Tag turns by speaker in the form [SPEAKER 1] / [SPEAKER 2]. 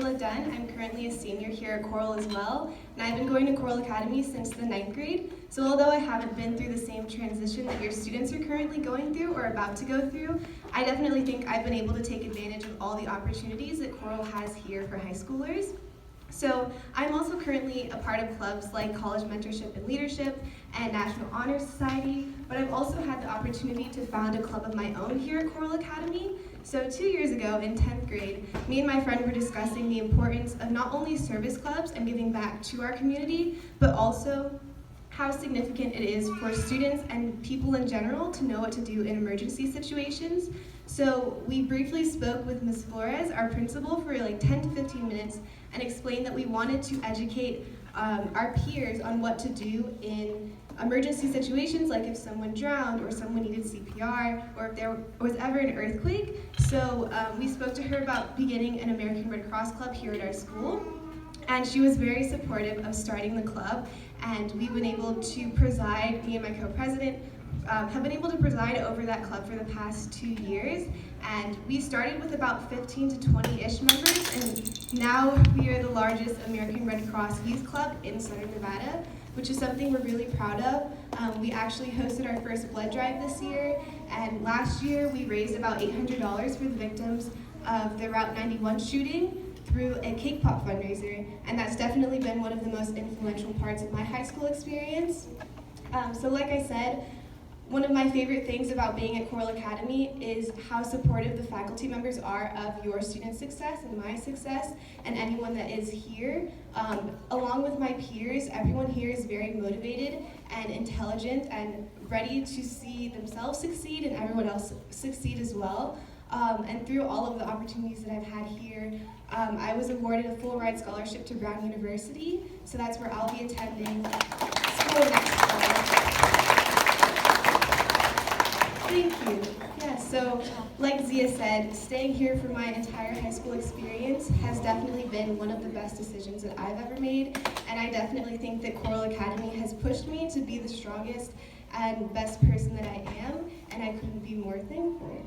[SPEAKER 1] Kayla Dunn. I'm currently a senior here at Coral as well, and I've been going to Coral Academy since the 9th grade. So although I haven't been through the same transition that your students are currently going through or about to go through, I definitely think I've been able to take advantage of all the opportunities that Coral has here for high schoolers. So I'm also currently a part of clubs like College Mentorship and Leadership and National Honor Society, but I've also had the opportunity to found a club of my own here at Coral Academy. So 2 years ago in 10th grade, me and my friend were discussing the importance of not only service clubs and giving back to our community, but also how significant it is for students and people in general to know what to do in emergency situations. So we briefly spoke with Ms. Flores, our principal, for like 10 to 15 minutes and explained that we wanted to educate our peers on what to do in emergency situations, like if someone drowned or someone needed CPR or if there was ever an earthquake. So we spoke to her about beginning an American Red Cross Club here at our school, and she was very supportive of starting the club, and we've been able to preside, me and my co-president, have been able to preside over that club for the past 2 years, and we started with about 15 to 20-ish members, and now we are the largest American Red Cross youth club in Southern Nevada, which is something we're really proud of. We actually hosted our first blood drive this year, and last year we raised about $800 for the victims of the Route 91 shooting through a cake pop fundraiser, and that's definitely been one of the most influential parts of my high school experience. So like I said, one of my favorite things about being at Coral Academy is how supportive the faculty members are of your student success and my success and anyone that is here. Along with my peers, everyone here is very motivated and intelligent and ready to see themselves succeed and everyone else succeed as well. And through all of the opportunities that I've had here, I was awarded a full ride scholarship to Brown University, so that's where I'll be attending school next fall. Thank you. Yeah, so like Zia said, staying here for my entire high school experience has definitely been one of the best decisions that I've ever made, and I definitely think that Coral Academy has pushed me to be the strongest and best person that I am, and I couldn't be more thankful.